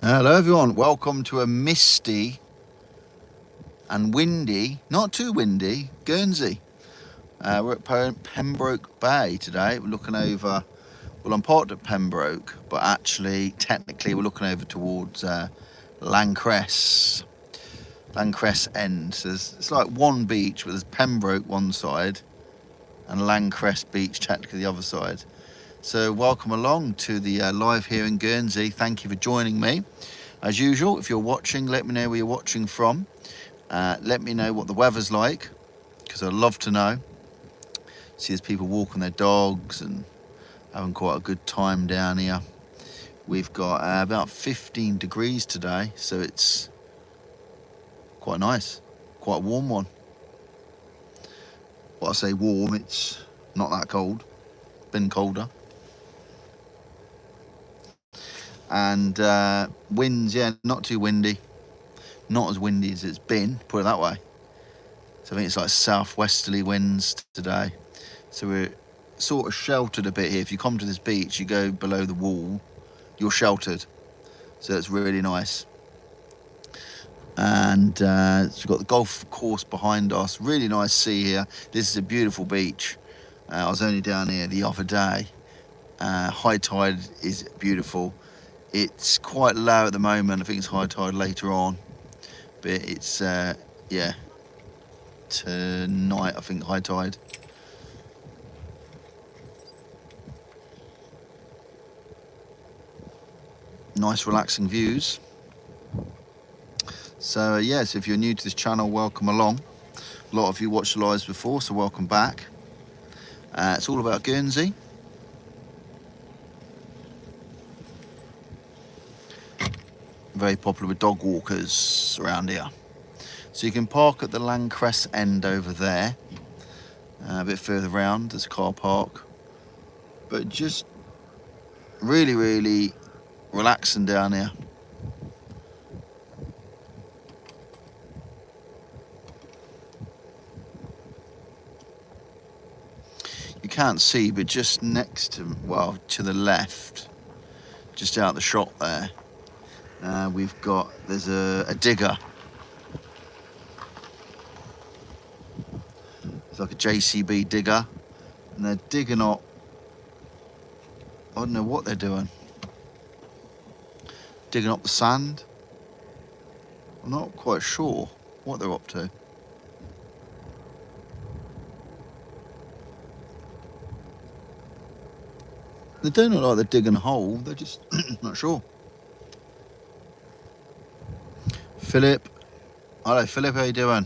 Hello everyone, welcome to a misty and windy, not too windy, Guernsey. We're at Pembroke Bay today. We're looking over, well, I'm parked at Pembroke, but actually, technically, we're looking over towards Lancress End. So it's like one beach, but there's Pembroke one side and Lancress Beach technically the other side. So welcome along to the live here in Guernsey. Thank you for joining me. As usual, if you're watching, let me know where you're watching from. Let me know what the weather's like, because I'd love to know. See, there's people walking their dogs and having quite a good time down here. We've got about 15 degrees today, so it's quite nice, quite a warm one. Well, I say warm, it's not that cold, been colder. And winds, yeah, not too windy, not as windy as it's been, put it that way. So I think it's like southwesterly winds today. So we're sort of sheltered a bit here. If you come to this beach, you go below the wall, you're sheltered. So it's really nice. And so we've got the golf course behind us. Really nice sea here. This is a beautiful beach. I was only down here the other day. High tide is beautiful. It's quite low at the moment. I think it's high tide later on. But it's, yeah, tonight I think high tide. Nice relaxing views. So yes, if you're new to this channel, welcome along. A lot of you watched the lives before, so welcome back. It's all about Guernsey. Very popular with dog walkers around here. So you can park at the Lancress End over there. A bit further round, there's a car park. But just really, really relaxing down here. You can't see, but just next to, well, to the left, just out the shop there, there's a digger. It's like a JCB digger, and they're digging up, I don't know what they're doing. Digging up the sand. I'm not quite sure what they're up to. They don't look like they're digging a hole, they're just not sure. Philip. Hello Philip, how you doing?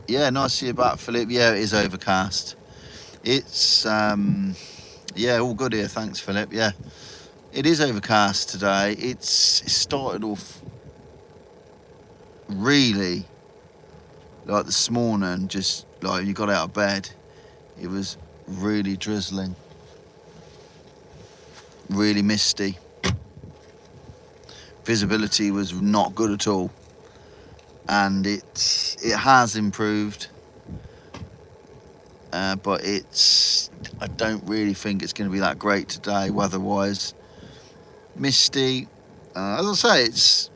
Yeah, nice to see you back, Philip. Yeah, it is overcast. It's yeah, all good here, thanks Philip. Yeah, it is overcast today. It started off really like this morning, just like you got out of bed, it was really drizzling, really misty. Visibility was not good at all, and it has improved, but I don't really think it's going to be that great today weather-wise. Misty, as I say, it's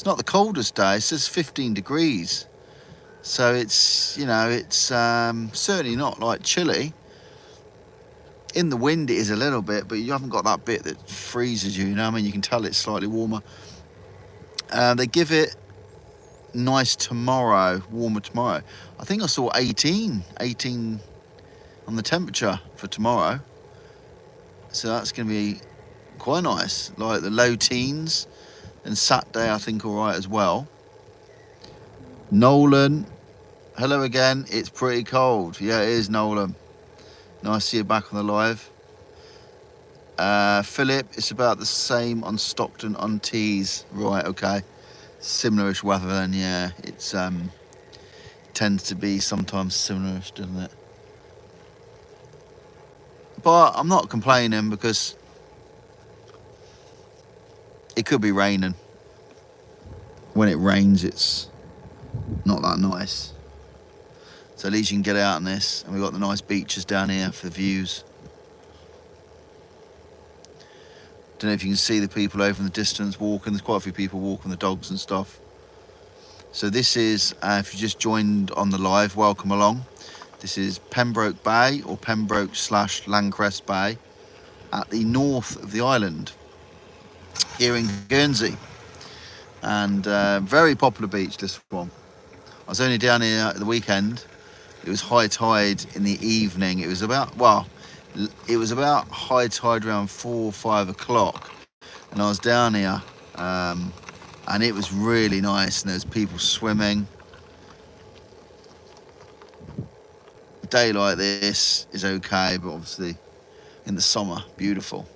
not the coldest day. It says 15 degrees, so it's, you know, it's certainly not like chilly. In the wind it is a little bit, but you haven't got that bit that freezes you, you know what I mean? You can tell it's slightly warmer. They give it nice tomorrow, warmer tomorrow. I think I saw 18 on the temperature for tomorrow. So that's going to be quite nice, like the low teens. And Saturday I think all right as well. Nolan, hello again. It's pretty cold. Yeah, it is, Nolan. Nice to see you back on the live. Philip, it's about the same on Stockton-on-Tees. Right, okay. Similar-ish weather then, yeah. It's tends to be sometimes similar-ish, doesn't it? But I'm not complaining, because it could be raining. When it rains, it's not that nice. So at least you can get out on this, and we've got the nice beaches down here for the views. Don't know if you can see the people over in the distance walking. There's quite a few people walking the dogs and stuff. So this is, if you just joined on the live, welcome along. This is Pembroke Bay, or Pembroke/Landcrest Bay, at the north of the island, here in Guernsey. And very popular beach, this one. I was only down here at the weekend. It was high tide in the evening. It was about, well, it was about high tide around 4 or 5 o'clock. And I was down here, and it was really nice. And there was people swimming. A day like this is okay, but obviously in the summer, beautiful.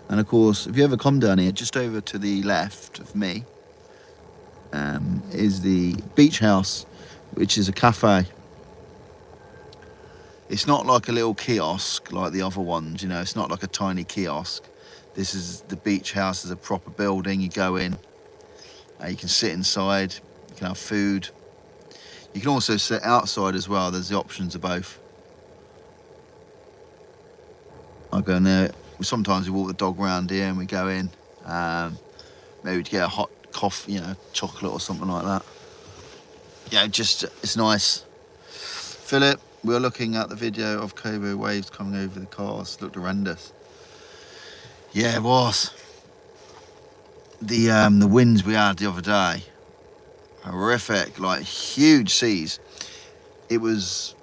And of course, if you ever come down here, just over to the left of me is the beach house, which is a cafe. It's not like a little kiosk like the other ones, you know, it's not like a tiny kiosk. This is the beach house, is a proper building. You go in, you can sit inside, you can have food. You can also sit outside as well. There's the options of both. I go in there. Sometimes we walk the dog around here and we go in, maybe to get a hot coffee, you know, chocolate or something like that. Yeah, just, it's nice. Philip, we were looking at the video of Cobra waves coming over the cars. Looked horrendous. Yeah, it was. The winds we had the other day, horrific, like huge seas. It was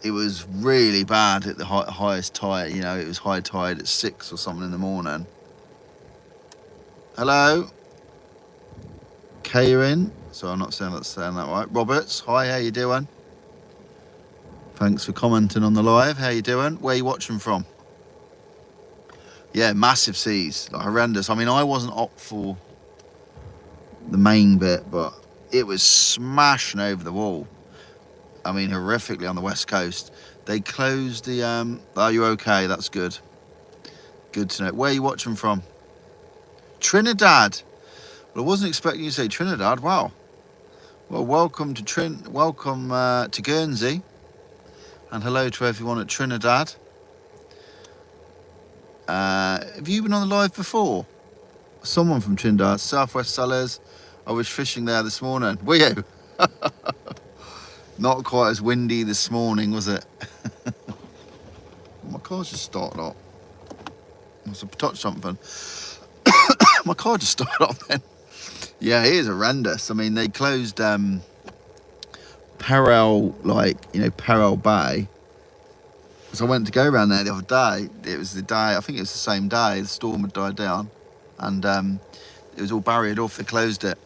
really bad at the highest tide. You know, it was high tide at 6 or something in the morning. Hello, Karen. So I'm not saying that right. Roberts, hi, how you doing? Thanks for commenting on the live. How you doing? Where are you watching from? Yeah, massive seas, like horrendous. I mean, I wasn't up for the main bit, but it was smashing over the wall. I mean, horrifically on the west coast. They closed the, oh, you're okay, that's good. Good to know. Where are you watching from? Trinidad. Well, I wasn't expecting you to say Trinidad, wow. Well, welcome to Guernsey. And hello to everyone at Trinidad. Have you been on the live before? Someone from Trinidad, Southwest Cellars. I was fishing there this morning. Were you? Not quite as windy this morning, was it? My car's just started up. Must have touched something. My car just started up then. Yeah, it is horrendous. I mean, they closed Pembroke Bay. So I went to go around there the other day. It was the day, I think it was the same day, the storm had died down. And it was all barriered off. They closed it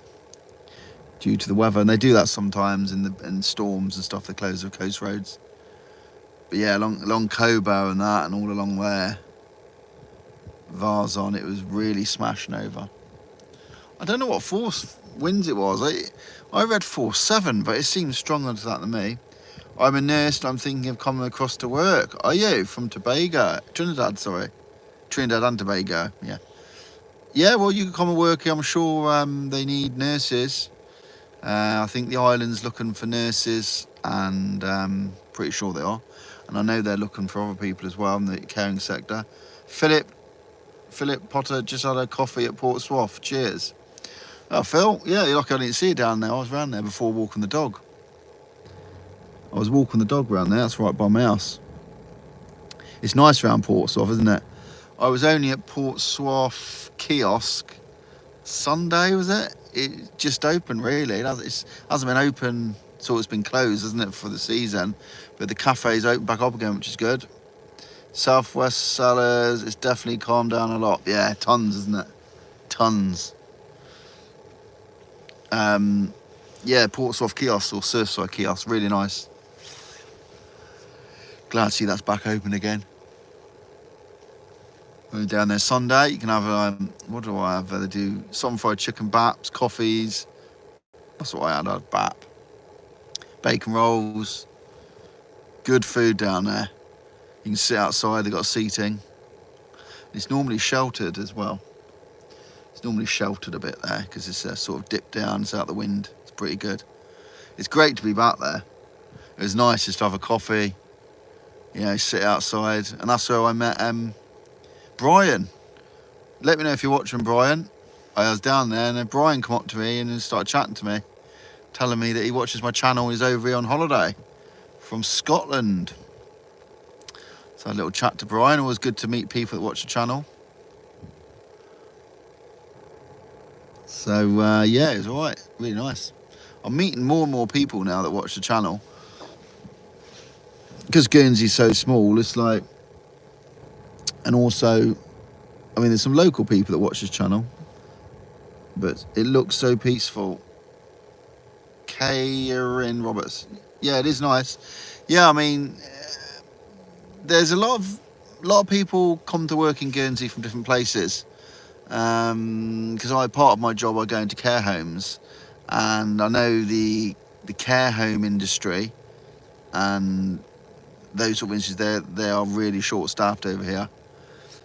due to the weather, and they do that sometimes in storms and stuff. They close the coast roads. But yeah, along Cobo and that, and all along there, Varzon, it was really smashing over. I don't know what force winds it was. I read force 7, but it seems stronger to that than me. I'm a nurse and I'm thinking of coming across to work. Are you from Tobago? Trinidad, sorry. Trinidad and Tobago, yeah. Yeah, well, you can come and work here. I'm sure they need nurses. I think the island's looking for nurses, and pretty sure they are. And I know they're looking for other people as well in the caring sector. Philip Potter just had a coffee at Port Swaff. Cheers. Oh, Phil, yeah, you're lucky I didn't see you down there. I was around there before walking the dog. I was walking the dog around there. That's right by my house. It's nice around Port Swaff, isn't it? I was only at Port Swaff kiosk Sunday, was it? It just opened, really. It hasn't been open, so it's been closed, hasn't it, for the season? But the cafe's open back up again, which is good. Southwest Cellars, it's definitely calmed down a lot. Yeah, tons, isn't it? Tons. Yeah, Port Swaff kiosk or Surfside kiosk, really nice. Glad to see that's back open again. Going down there Sunday, you can have, what do I have? They do some fried chicken baps, coffees. That's what I had bap. Bacon rolls. Good food down there. You can sit outside, they've got seating. It's normally sheltered as well. It's normally sheltered a bit there because it's sort of dipped down, it's out the wind. It's pretty good. It's great to be back there. It was nice just to have a coffee, you know, sit outside. And that's where I met Brian. Let me know if you're watching, Brian. I was down there and then Brian come up to me and started chatting to me, telling me that he watches my channel. He's over here on holiday from Scotland. So I had a little chat to Brian. Always good to meet people that watch the channel. So yeah, it was all right, really nice. I'm meeting more and more people now that watch the channel. Because Guernsey's so small, it's like, and also, I mean, there's some local people that watch this channel, but it looks so peaceful. Karen Roberts. Yeah, it is nice. Yeah, I mean, there's a lot of people come to work in Guernsey from different places. Because part of my job, I go into care homes, and I know the care home industry and those sort of industries, they are really short staffed over here,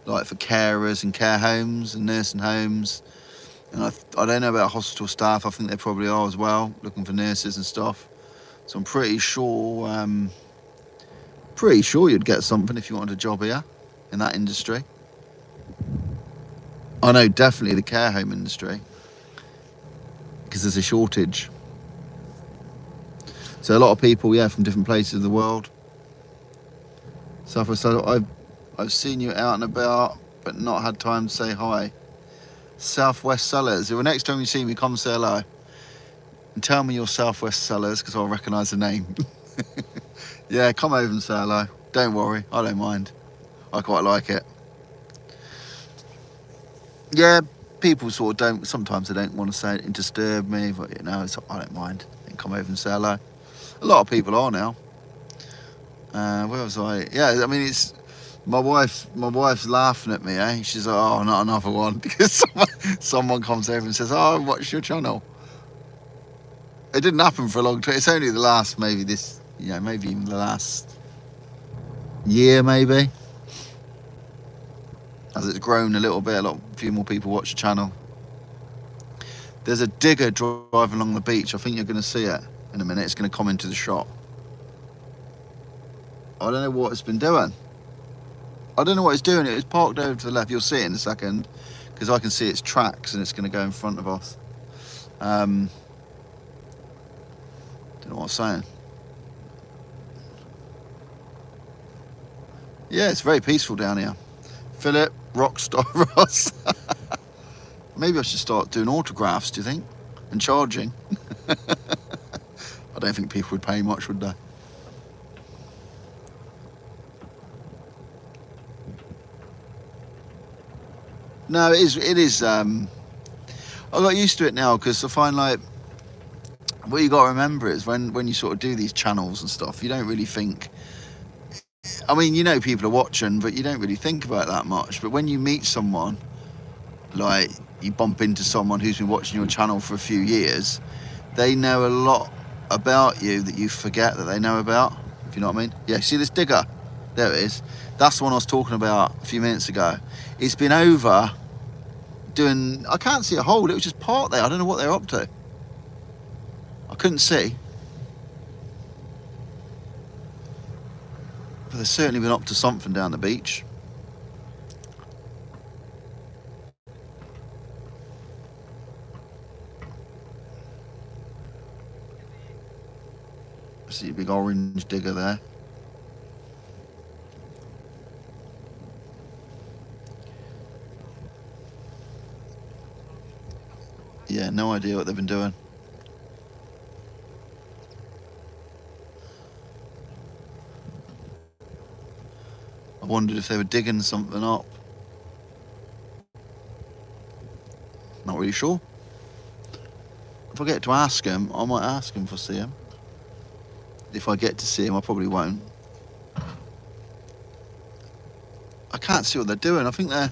like for carers and care homes and nursing homes. And I don't know about hospital staff. I think they probably are as well, looking for nurses and stuff. So I'm pretty sure you'd get something if you wanted a job here in that industry. I know definitely the care home industry, because there's a shortage. So a lot of people, yeah, from different places of the world. So I've seen you out and about, but not had time to say hi. Southwest Cellars. Well, next time you see me, come say hello. And tell me you're Southwest Cellars, because I'll recognise the name. Yeah, come over and say hello. Don't worry, I don't mind. I quite like it. Yeah, people sort of don't, sometimes they don't want to say it and disturb me, but you know, I don't mind. They can come over and say hello. A lot of people are now. Where was I? Yeah, I mean, it's my wife's laughing at me, eh? She's like, oh, not another one. Because someone comes over and says, oh, what's your channel? It didn't happen for a long time. It's only the last, maybe even the last year, maybe. As it's grown a little bit, a few more people watch the channel. There's a digger driving along the beach. I think you're going to see it in a minute. It's going to come into the shot. I don't know what it's been doing. I don't know what it's doing. It was parked over to the left. You'll see it in a second, because I can see its tracks and it's going to go in front of us. Don't know what I'm saying. Yeah, it's very peaceful down here. Philip, Rockstar Ross. Maybe I should start doing autographs, do you think? And charging. I don't think people would pay much, would they? No, it is. I got used to it now, because I find, like, what you got to remember is when you sort of do these channels and stuff, you don't really think. I mean, you know, people are watching, but you don't really think about it that much. But when you meet someone, like you bump into someone who's been watching your channel for a few years, they know a lot about you that you forget that they know about, if you know what I mean. Yeah, see this digger? There it is. That's the one I was talking about a few minutes ago. It's been over doing, I can't see a hole, it was just parked there. I don't know what they're up to. I couldn't see. But they've certainly been up to something down the beach. See a big orange digger there. Yeah, no idea what they've been doing. I wondered if they were digging something up. Not really sure. If I get to ask him, I might ask him if I see him. If I get to see him, I probably won't. I can't see what they're doing. I think they're...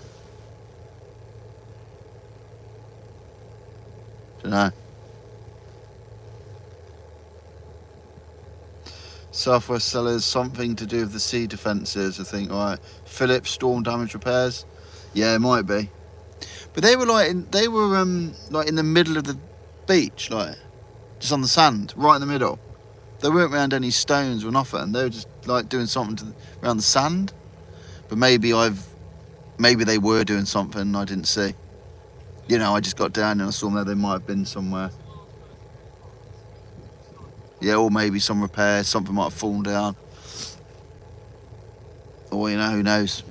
don't know. Southwest Cellars, something to do with the sea defences, I think. All right. Phillips, storm damage repairs. Yeah, it might be. But they were like in the middle of the beach, like just on the sand, right in the middle. They weren't around any stones or nothing. They were just like doing something around the sand. But maybe they were doing something I didn't see. You know, I just got down and I saw them there. They might have been somewhere. Yeah, or maybe some repairs. Something might have fallen down. Or, you know, who knows.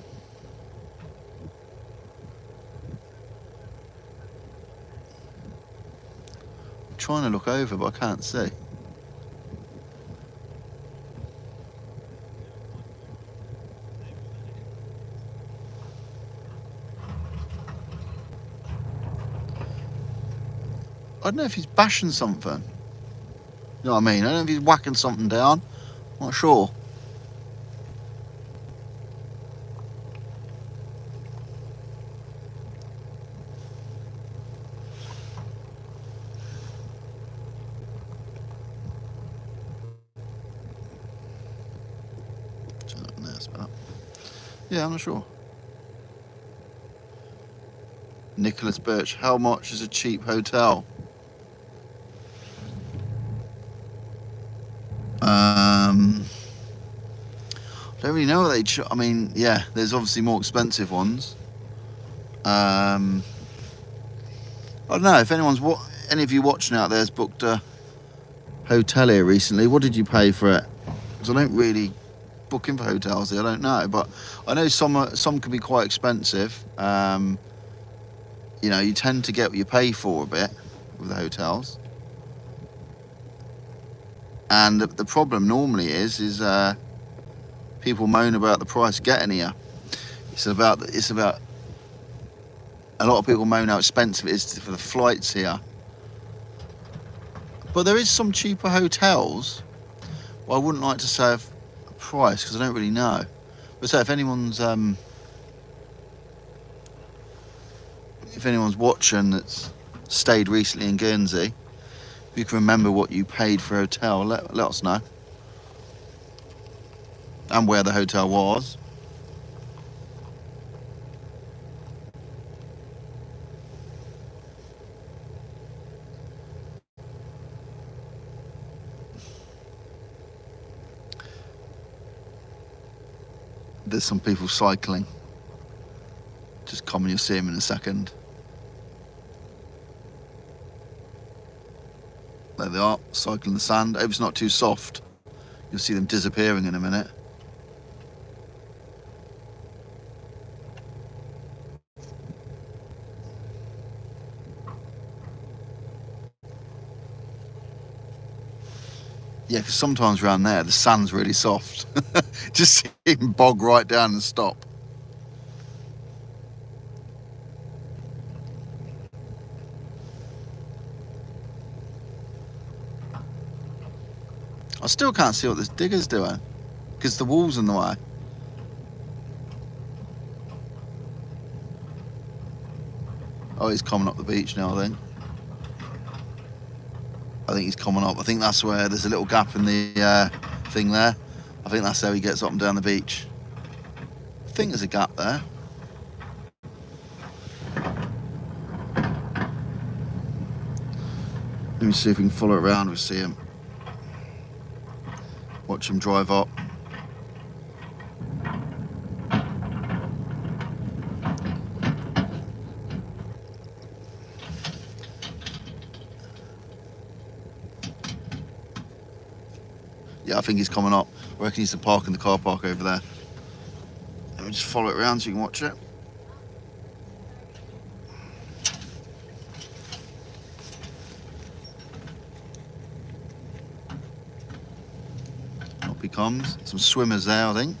I'm trying to look over, but I can't see. I don't know if he's bashing something. You know what I mean? I don't know if he's whacking something down. I'm not sure. Yeah, I'm not sure. Nicholas Birch, how much is a cheap hotel? I don't really know what they. I mean, yeah, there's obviously more expensive ones. I don't know if any of you watching out there has booked a hotel here recently. What did you pay for it? Because I don't really book in for hotels here. I don't know, but I know some can be quite expensive. You know, you tend to get what you pay for a bit with the hotels. And the problem normally is people moan about the price getting here. It's about a lot of people moan how expensive it is for the flights here. But there is some cheaper hotels. Well, I wouldn't like to say a price because I don't really know. But so if anyone's watching that's stayed recently in Guernsey, if you can remember what you paid for a hotel, let us know. And where the hotel was. There's some people cycling. Just come and you'll see them in a second. There they are, cycling the sand. Hope it's not too soft. You'll see them disappearing in a minute. Yeah, because sometimes around there, the sand's really soft. Just see him bog right down and stop. I still can't see what this digger's doing, because the wall's in the way. Oh, he's coming up the beach now, I think. I think he's coming up. I think that's where there's a little gap in the thing there. I think that's how he gets up and down the beach. I think there's a gap there. Let me see if we can follow it around. We'll see him. Watch him drive up. Yeah, I think he's coming up. I reckon he's to park in the car park over there. Let me just follow it around so you can watch it. Up he comes. Some swimmers there, I think.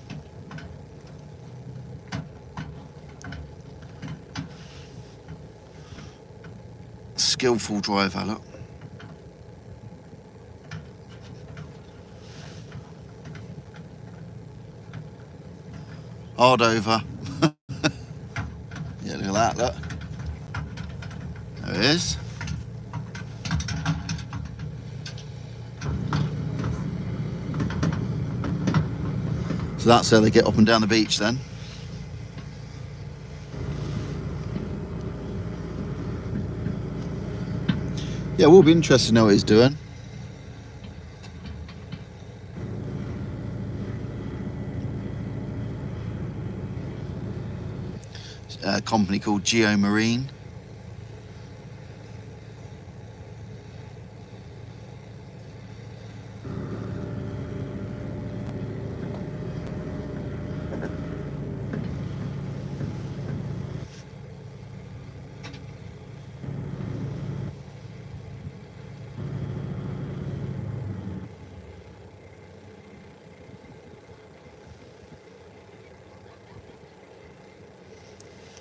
Skillful driver, look. Hard over. Yeah, look at that, look. There it is. So that's how they get up and down the beach then. Yeah, we'll be interested to know what he's doing. A company called Geomarine.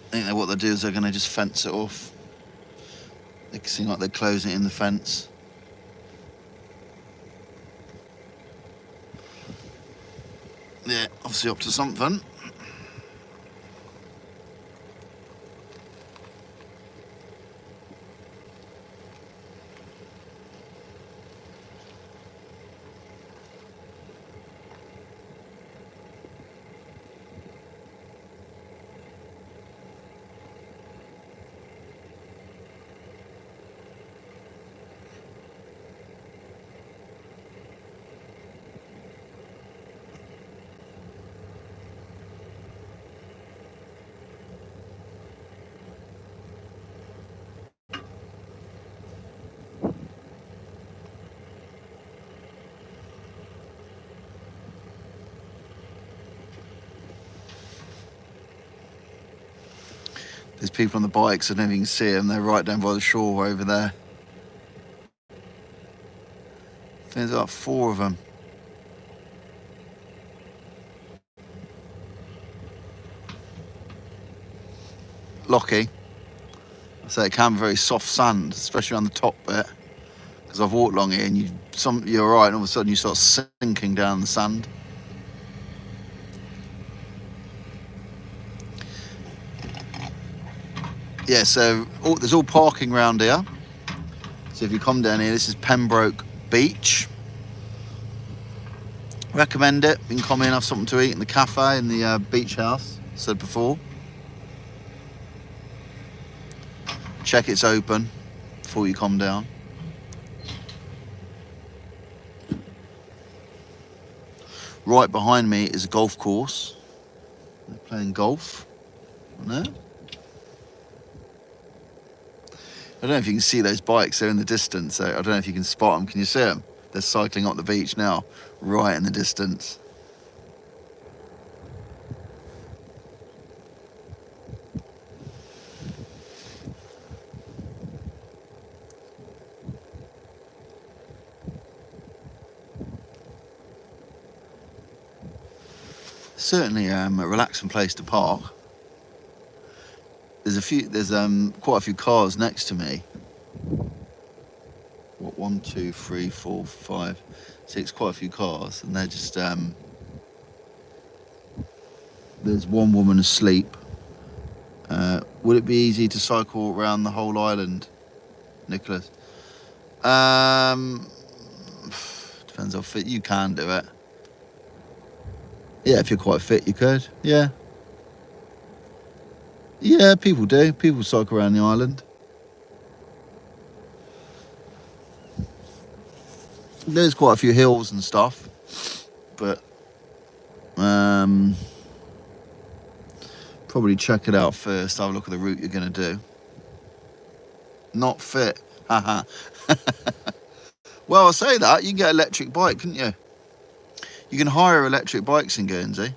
I think that what they'll do is they're going to just fence it off. They can seem like they're closing it in the fence. Yeah, obviously up to something. There's people on the bikes, I don't know if you can see them, they're right down by the shore over there. There's about 4 of them. Locky. I say it can be very soft sand, especially on the top bit. Because I've walked along here and you're right, and all of a sudden you start sinking down the sand. Yeah, so there's all parking around here. So if you come down here, this is Pembroke Beach. Recommend it. You can come in, have something to eat in the cafe in the beach house, said before. Check it's open before you come down. Right behind me is a golf course. They're playing golf. No? I don't know if you can see those bikes there in the distance. I don't know if you can spot them. Can you see them? They're cycling up the beach now, right in the distance. Certainly a relaxing place to park. There's quite a few cars next to me. What, 1, 2, 3, 4, 5, 6, quite a few cars, and they're just there's one woman asleep. Would it be easy to cycle around the whole island, Nicholas? Depends how fit you can do it. Yeah, if you're quite fit, you could. Yeah. Yeah, people do. People cycle around the island. There's quite a few hills and stuff, but probably check it out first. Have a look at the route you're going to do. Not fit. Haha. Well, I say that. You can get an electric bike, couldn't you? You can hire electric bikes in Guernsey.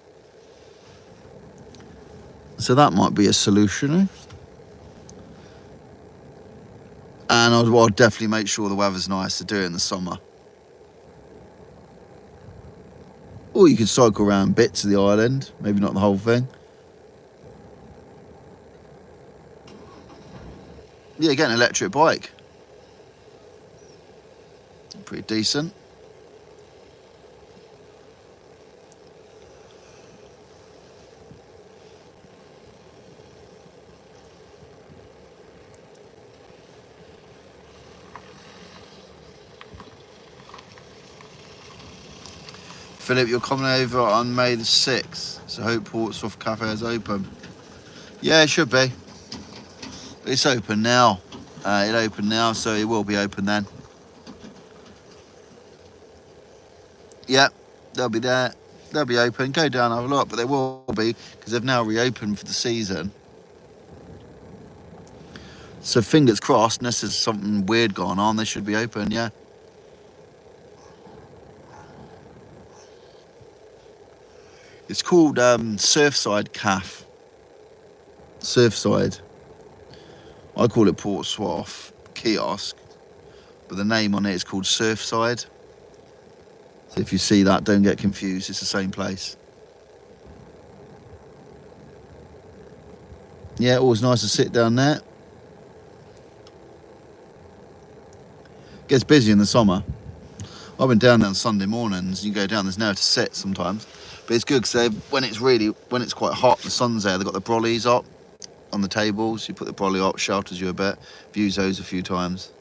So that might be a solution, eh? And I'd definitely make sure the weather's nice to do it in the summer. Or you could cycle around bits of the island, maybe not the whole thing. Yeah, get an electric bike. Pretty decent. Philip, you're coming over on May the 6th, so hope Portsmouth Cafe is open. Yeah, it should be. It's open now. It opened now, so it will be open then. Yeah, they'll be there. They'll be open. Go down and have a look, but they will be, because they've now reopened for the season. So fingers crossed, unless there's something weird going on, they should be open, yeah. It's called Surfside Cafe. Surfside. I call it Port Swaff Kiosk, but the name on it is called Surfside. So if you see that, don't get confused, it's the same place. Yeah, always nice to sit down there. Gets busy in the summer. I've been down there on Sunday mornings. You go down, there's nowhere to sit sometimes, but it's good because when it's quite hot, the sun's there. They've got the brollies up on the tables. You put the brolly up, shelters you a bit. I've used those a few times.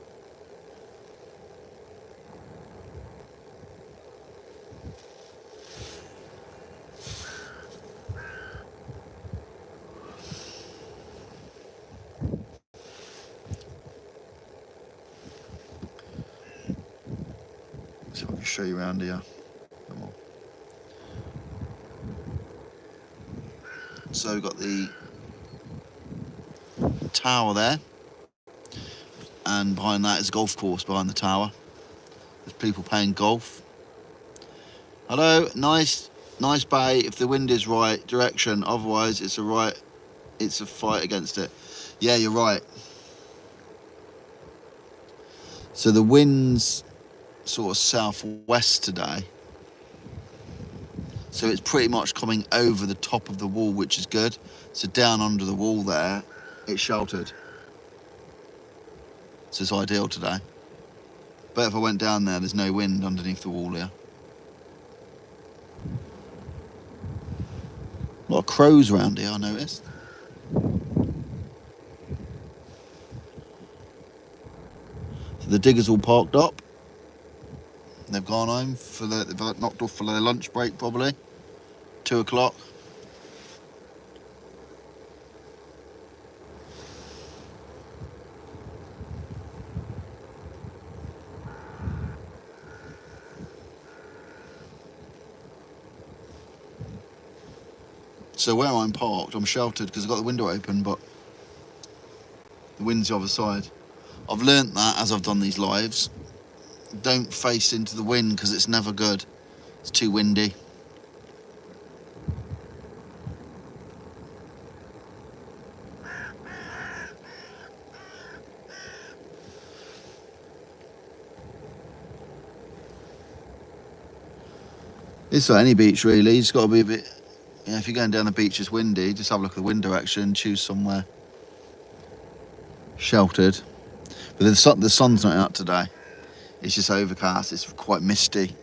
So I can show you around here. Come on. So we've got the tower there, and behind that is a golf course behind the tower. There's people playing golf. Hello, nice bay if the wind is right direction, otherwise it's a fight against it. Yeah, you're right. So the wind's sort of southwest today, so it's pretty much coming over the top of the wall, which is good. So down under the wall there, it's sheltered, so it's ideal today. But if I went down there, there's no wind underneath the wall here. A lot of crows around here, I noticed. So the diggers all parked up. They've gone home they've knocked off for their lunch break probably. 2 o'clock. So where I'm parked, I'm sheltered because I've got the window open, but the wind's the other side. I've learnt that as I've done these lives. Don't face into the wind because it's never good. It's too windy. It's like any beach really, it's got to be a bit, if you're going down the beach it's windy, just have a look at the wind direction, choose somewhere sheltered. But the sun's not out today, it's just overcast, it's quite misty.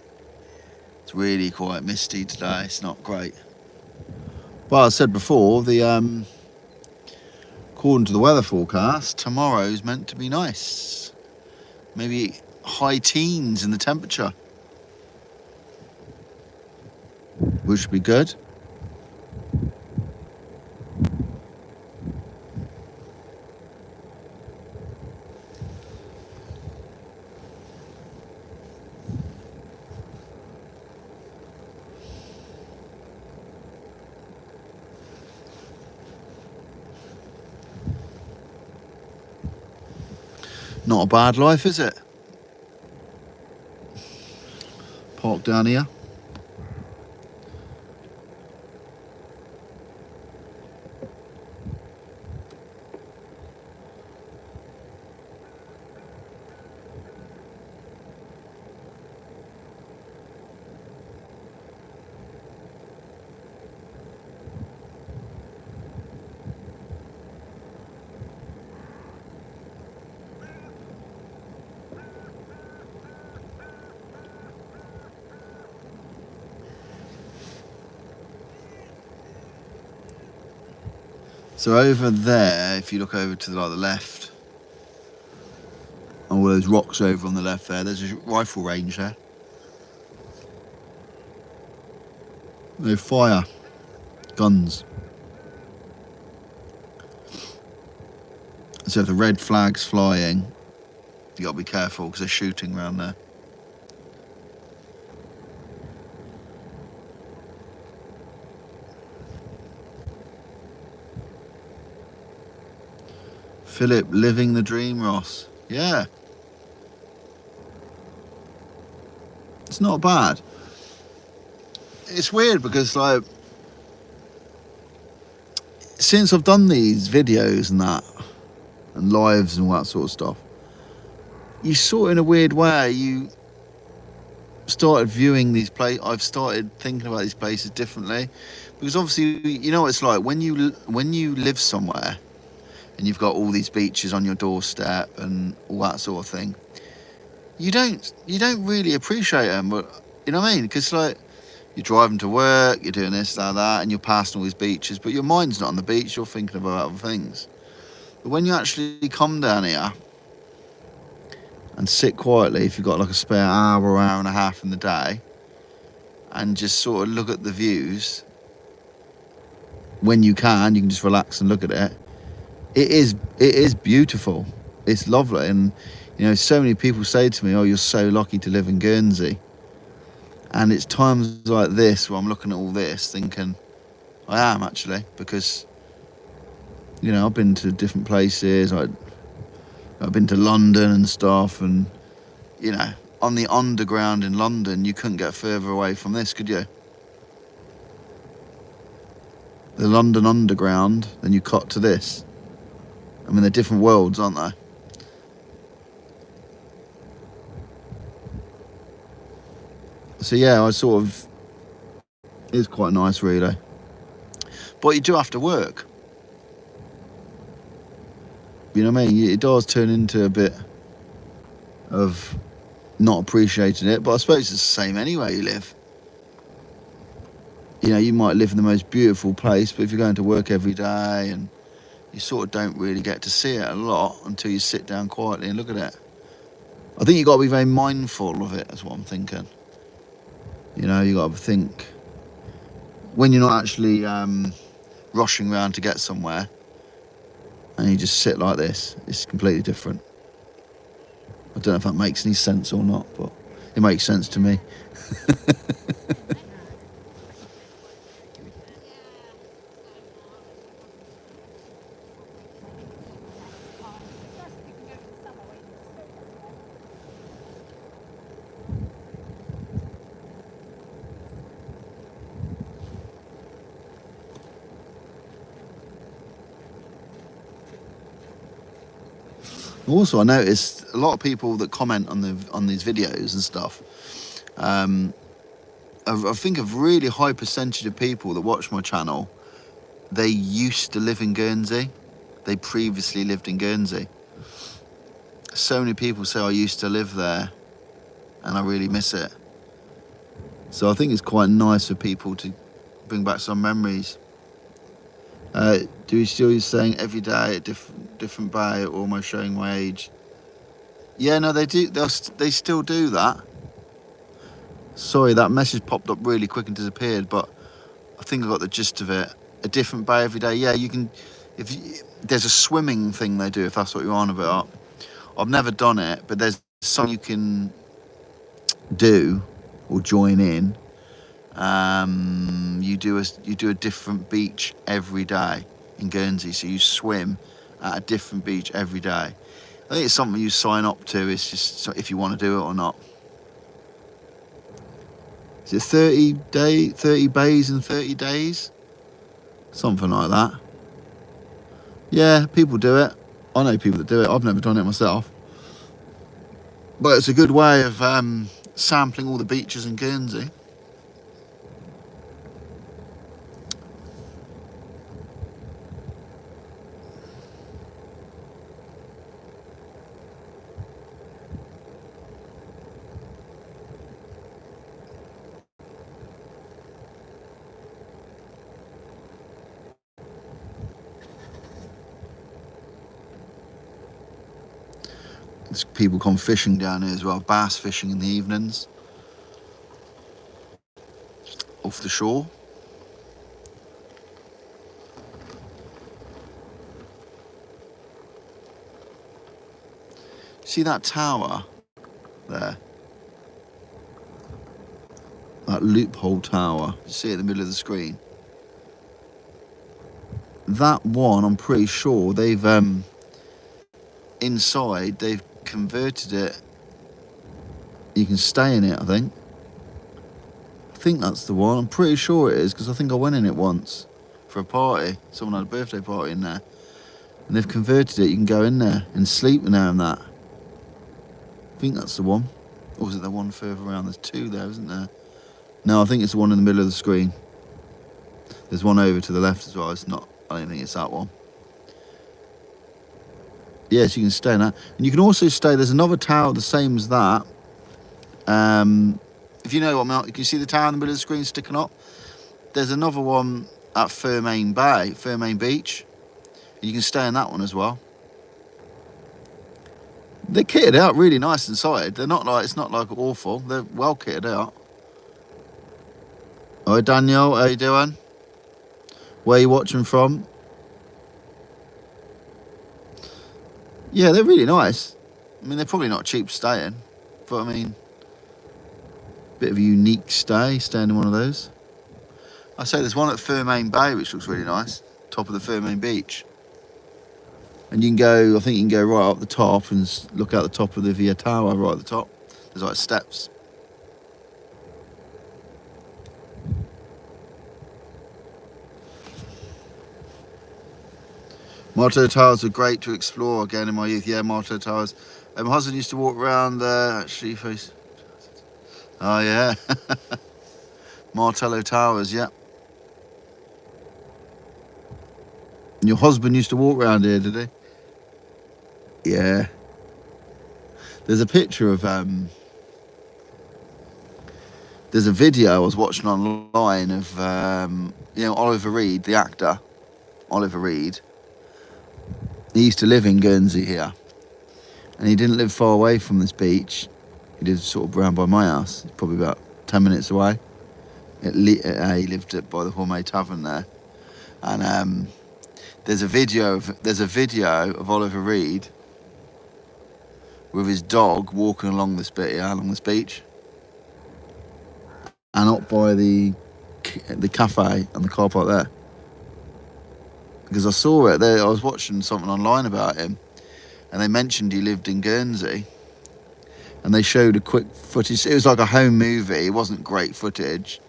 It's really quite misty today, it's not great. Well, as I said before, according to the weather forecast, tomorrow's meant to be nice. Maybe high teens in the temperature, which would be good. Not a bad life, is it? Park down here. So over there, if you look over to the left, all those rocks over on the left there, there's a rifle range there. They fire guns. So if the red flag's flying, you got to be careful because they're shooting around there. Philip, living the dream, Ross. Yeah. It's not bad. It's weird because, like, since I've done these videos and that, and lives and all that sort of stuff, you sort of, in a weird way, you started viewing these places. I've started thinking about these places differently, because obviously, you know what it's like when you live somewhere and you've got all these beaches on your doorstep and all that sort of thing. You don't really appreciate them, but you know what I mean? Because, like, you're driving to work, you're doing this, that, and you're passing all these beaches, but your mind's not on the beach. You're thinking about other things. But when you actually come down here and sit quietly, if you've got like a spare hour or hour and a half in the day, and just sort of look at the views, when you can just relax and look at it. It is beautiful. It's lovely. And you know, so many people say to me, oh, you're so lucky to live in Guernsey. And it's times like this where I'm looking at all this thinking, I am actually, because, you know, I've been to different places. I've been to London and stuff, and, you know, on the underground in London, you couldn't get further away from this, could you? The London Underground, then you cut to this. I mean, they're different worlds, aren't they? So yeah, it's quite nice, really. But you do have to work. You know what I mean? It does turn into a bit of not appreciating it, but I suppose it's the same anywhere you live. You know, you might live in the most beautiful place, but if you're going to work every day, and you sort of don't really get to see it a lot until you sit down quietly and look at it. I think you've got to be very mindful of it, that's what I'm thinking. You know, you got to think, when you're not actually rushing around to get somewhere, and you just sit like this, it's completely different. I don't know if that makes any sense or not, but it makes sense to me. Also, I noticed a lot of people that comment on these videos and stuff. I think a really high percentage of people that watch my channel, they used to live in Guernsey. They previously lived in Guernsey. So many people say I used to live there, and I really miss it. So I think it's quite nice for people to bring back some memories. Do you still saying every day at different bay, almost showing my age? Yeah, no, they do. They still do that. Sorry, that message popped up really quick and disappeared, but I think I got the gist of it. A different bay every day. Yeah, you can. There's a swimming thing they do, if that's what you're on about. I've never done it, but there's something you can do or join in. You do a different beach every day in Guernsey, so you swim at a different beach every day. I think it's something you sign up to. It's just if you want to do it or not. Is it 30 bays in 30 days? Something like that. Yeah, people do it. I know people that do it. I've never done it myself. But it's a good way of sampling all the beaches in Guernsey. There's people come fishing down here as well, bass fishing in the evenings off the shore. See that tower there? That loophole tower. You see it in the middle of the screen? That one, I'm pretty sure they've inside they've converted it. You can stay in it, I think. I think that's the one. I'm pretty sure it is, because I think I went in it once for a party. Someone had a birthday party in there. And they've converted it. You can go in there and sleep now and that. I think that's the one. Or is it the one further around? There's two there, isn't there? No, I think it's the one in the middle of the screen. There's one over to the left as well. It's not, I don't think it's that one. Yes, you can stay in that. And you can also stay, there's another tower the same as that. If you know what I'm not, you can see the tower in the middle of the screen sticking up. There's another one at Fermain Bay, Fermain Beach. You can stay in that one as well. They're kitted out really nice inside. They're not like, it's not like awful. They're well kitted out. Hi Daniel, how you doing? Where are you watching from? Yeah, they're really nice. I mean, they're probably not cheap staying, but I mean, bit of a unique staying in one of those. I say there's one at Fermain Bay which looks really nice, top of the Fermain Beach. And you can go, I think you can go right up the top and look out the top of the Via Tower right at the top. There's like steps. Martello Towers were great to explore again in my youth. Yeah, Martello Towers. My husband used to walk around there, actually. Oh, yeah. Martello Towers, yeah. And your husband used to walk around here, did he? Yeah. There's a picture of, there's a video I was watching online of, you know, Oliver Reed, the actor, Oliver Reed. He used to live in Guernsey here, and he didn't live far away from this beach. He lived sort of around by my house, probably about 10 minutes away. He lived by the Hormé Tavern there, and there's a video of Oliver Reed with his dog walking along this bit here, along this beach, and up by the cafe and the car park there. Because I saw it there, I was watching something online about him, and they mentioned he lived in Guernsey, and they showed a quick footage. It was like a home movie. It wasn't great footage,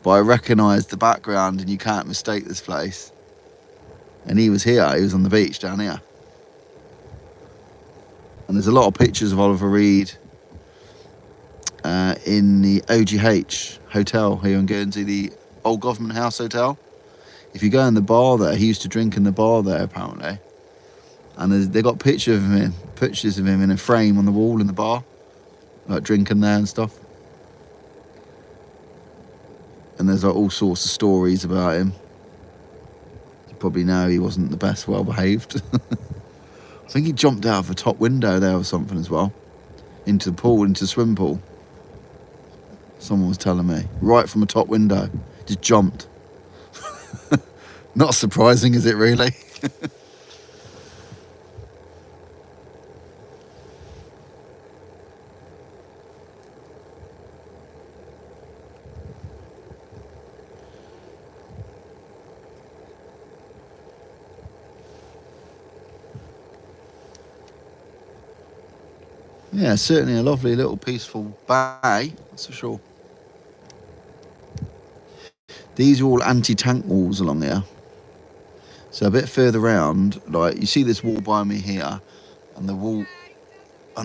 but I recognised the background, and you can't mistake this place. And he was here. He was on the beach down here. And there's a lot of pictures of Oliver Reed in the OGH hotel here in Guernsey, the Old Government House Hotel. If you go in the bar there, he used to drink in the bar there apparently. And they got pictures of him in a frame on the wall in the bar, like drinking there and stuff. And there's like all sorts of stories about him. You probably know he wasn't the best well behaved. I think he jumped out of a top window there or something as well, into the pool, into the swimming pool. Someone was telling me, right from a top window, just jumped. Not surprising, is it really? Yeah, certainly a lovely little peaceful bay, that's for sure. These are all anti-tank walls along here. So a bit further round, like you see this wall by me here, and the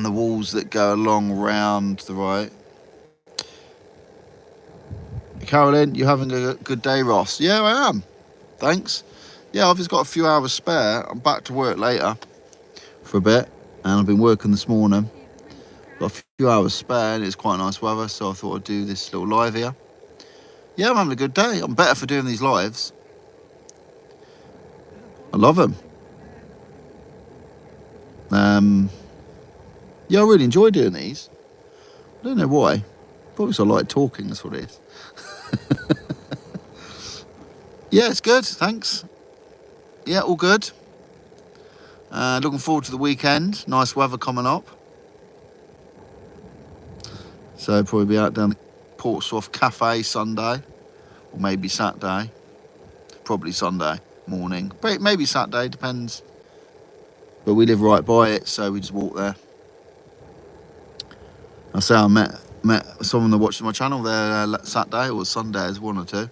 walls that go along round the right. Carolyn, you having a good day, Ross? Yeah, I am. Thanks. Yeah, I've just got a few hours spare. I'm back to work later for a bit, and I've been working this morning. Got a few hours spare, and it's quite nice weather, so I thought I'd do this little live here. Yeah, I'm having a good day. I'm better for doing these lives. I love them. Yeah, I really enjoy doing these. I don't know why. Probably because I like talking, that's what it is. Yeah, it's good, thanks. Yeah, all good. Looking forward to the weekend. Nice weather coming up. So probably be out down the Portsmouth Cafe Sunday, or maybe Saturday. Probably Sunday morning, maybe Saturday, depends. but we live right by it, so we just walk there. I say I met someone that watched my channel there Saturday or Sundays, one or two.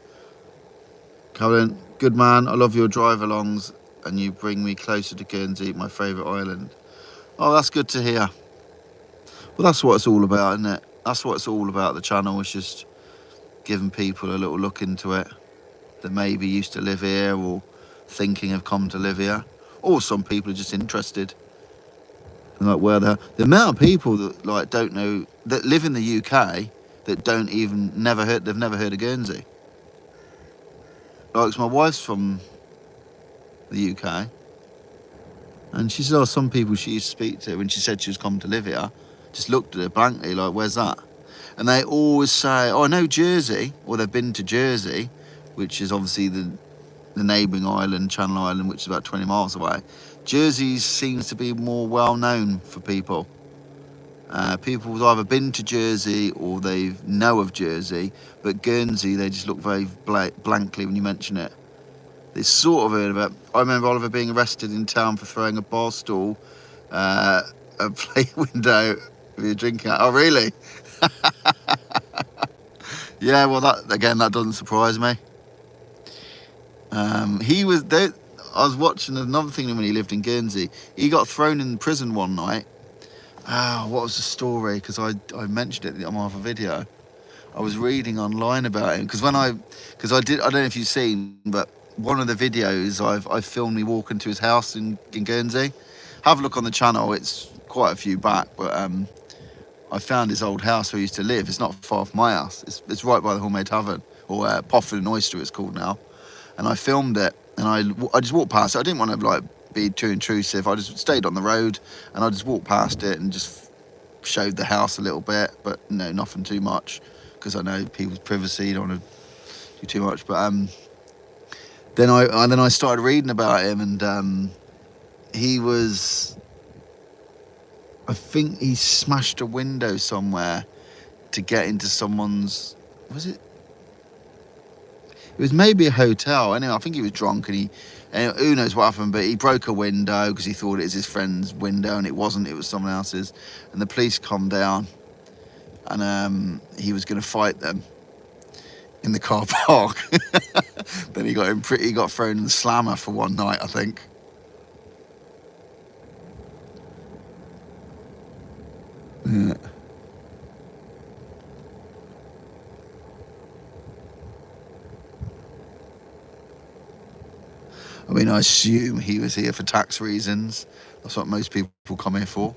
Colin, good man. I love your drive-alongs, and you bring me closer to Guernsey, my favourite island. Oh, that's good to hear. Well, that's what it's all about, isn't it? That's what it's all about. The channel is just giving people a little look into it that maybe used to live here or thinking of come to live here, or some people are just interested. Like where the amount of people that like don't know that live in the UK that don't even they've never heard of Guernsey. Like my wife's from the UK, and she said, "Oh, some people she used to speak to when she said she was coming to live here, just looked at her blankly like, where's that?" And they always say, "Oh, I know Jersey," or they've been to Jersey, which is obviously the neighbouring island, Channel Island, which is about 20 miles away. Jersey seems to be more well known for people. People have either been to Jersey or they know of Jersey, but Guernsey, they just look very blankly when you mention it. They sort of heard of it. I remember Oliver being arrested in town for throwing a bar stool, a plate window with a drink out. Oh, really? Yeah, well, that doesn't surprise me. He was there. I was watching another thing when he lived in Guernsey. He got thrown in prison one night. What was the story? Because I mentioned it on my other video. I was reading online about him because I don't know if you've seen, but one of the videos I filmed me walking to his house in Guernsey. Have a look on the channel. It's quite a few back, but I found his old house where he used to live. It's not far from my house. It's right by the Homemade Tavern, or Poffin and Oyster it's called now. And I filmed it, and I just walked past it. I didn't want to like be too intrusive. I just stayed on the road, and I just walked past it and just showed the house a little bit, but no, nothing too much, because I know people's privacy. Don't want to do too much. But then I started reading about him, and he was, I think he smashed a window somewhere to get into someone's, was it? It was maybe a hotel. Anyway, I think he was drunk, and who knows what happened, but he broke a window because he thought it was his friend's window, and it wasn't. It was someone else's. And the police come down, and he was going to fight them in the car park. Then he got thrown in the slammer for one night, I think. Yeah. I mean, I assume he was here for tax reasons. That's what most people come here for.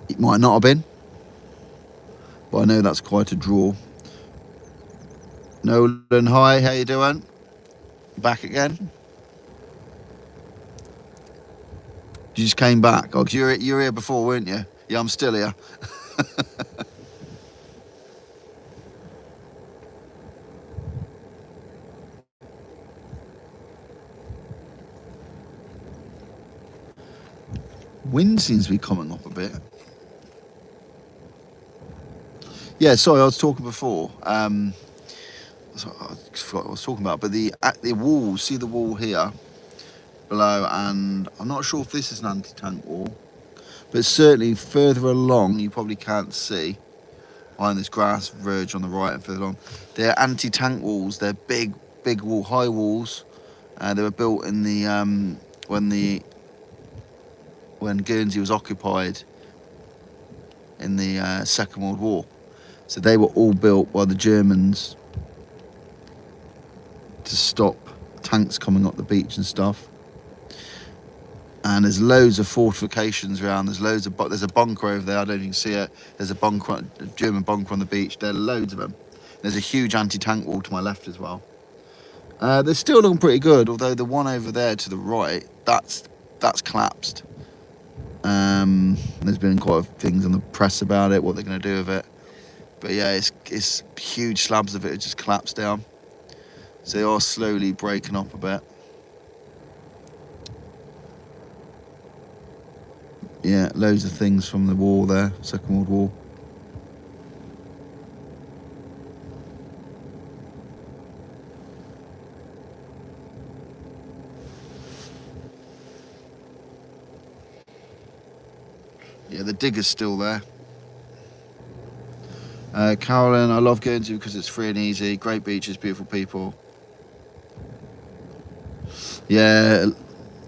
It might not have been, but I know that's quite a draw. Nolan, hi, how you doing? Back again? You just came back. Oh, 'cause you were here before, weren't you? Yeah, I'm still here. Wind seems to be coming up a bit. Yeah, sorry, I was talking before. I forgot what I was talking about, but the wall, see the wall here below, and I'm not sure if this is an anti-tank wall, but certainly further along, you probably can't see, behind this grass verge on the right and further along, they're anti-tank walls. They're big wall, high walls. They were built in the when Guernsey was occupied in the Second World War. So they were all built by the Germans to stop tanks coming up the beach and stuff. And there's loads of fortifications around. There's a bunker over there. I don't know if you can see it. There's a German bunker on the beach. There are loads of them. There's a huge anti-tank wall to my left as well. They're still looking pretty good, although the one over there to the right, that's collapsed. There's been quite a few things in the press about it, what they're going to do with it. But yeah, it's huge slabs of it have just collapsed down. So they are slowly breaking up a bit. Yeah, loads of things from the war there, Second World War. Yeah, the digger's still there. Carolyn, I love Guernsey because it's free and easy. Great beaches, beautiful people. Yeah,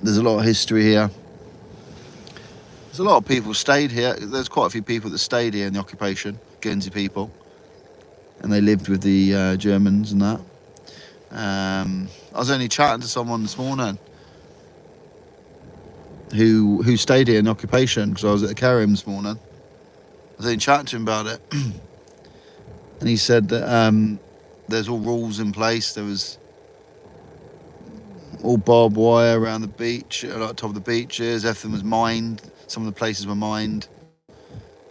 there's a lot of history here. There's a lot of people stayed here. There's quite a few people that stayed here in the occupation, Guernsey people. And they lived with the Germans and that. I was only chatting to someone this morning who stayed here in occupation, because I was at the Carrium this morning. I was only chatting to him about it. And he said that there's all rules in place. There was all barbed wire around the beach, like top of the beaches. Everything was mined. Some of the places were mined.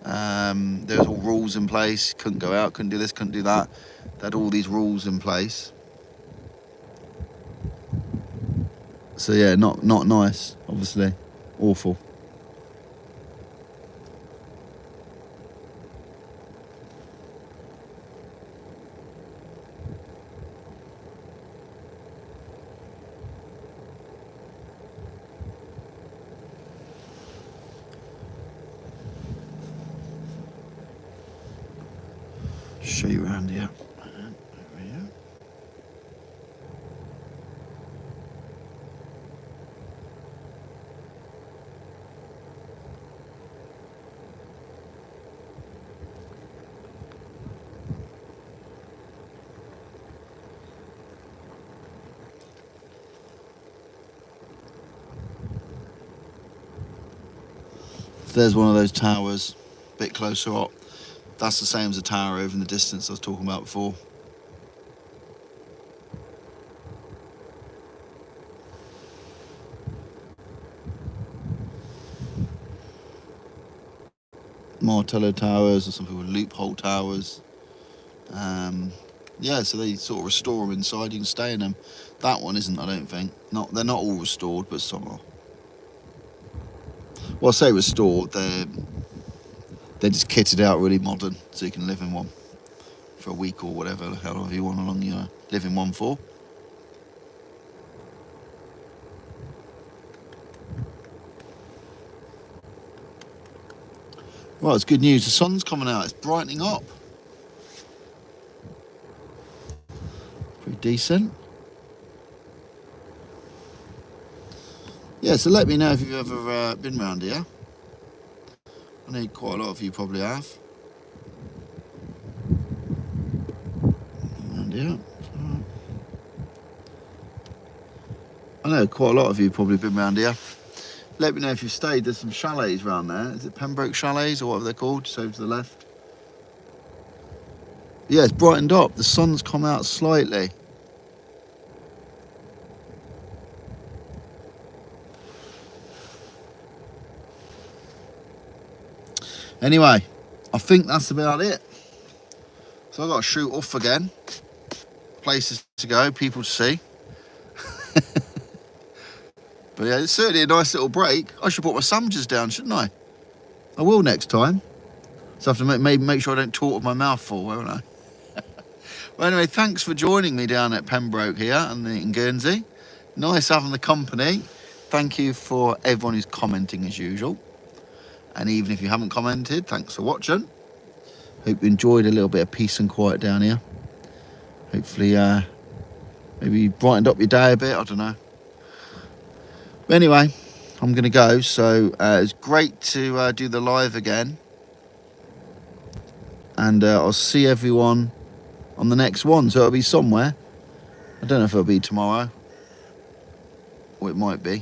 There was all rules in place. Couldn't go out, couldn't do this, couldn't do that. They had all these rules in place. So yeah, not nice, obviously. Awful. Show you around here. There's one of those towers, a bit closer up. That's the same as the tower over in the distance I was talking about before. Martello towers, or some people loophole towers. Yeah, so they sort of restore them inside. You can stay in them. That one isn't, I don't think. They're not all restored, but some are. Well, I say restored. They're just kitted out really modern, so you can live in one for a week or whatever, however you want, along live in one for. Well, it's good news. The sun's coming out. It's brightening up. Pretty decent. Yeah, so let me know if you've ever been round here. I know quite a lot of you probably have. Round here. I know quite a lot of you probably been round here. Let me know if you've stayed. There's some chalets around there. Is it Pembroke Chalets or whatever they're called? Just over to the left. Yeah, it's brightened up. The sun's come out slightly. Anyway, I think that's about it. So I've got to shoot off again. Places to go, people to see. But yeah, it's certainly a nice little break. I should put my sandwiches down, shouldn't I? I will next time. So I have to maybe make sure I don't talk with my mouth full, won't I? Well, anyway, thanks for joining me down at Pembroke here and in Guernsey. Nice having the company. Thank you for everyone who's commenting as usual. And even if you haven't commented, thanks for watching. Hope you enjoyed a little bit of peace and quiet down here. Hopefully, maybe brightened up your day a bit, I don't know. But anyway, I'm going to go. So it's great to do the live again. And I'll see everyone on the next one. So it'll be somewhere. I don't know if it'll be tomorrow. Or it might be.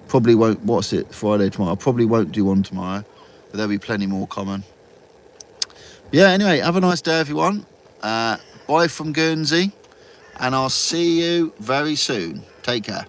Probably won't. What's it? Friday tomorrow. I probably won't do one tomorrow. But there'll be plenty more coming. Yeah, anyway, have a nice day, everyone. Bye from Guernsey. And I'll see you very soon. Take care.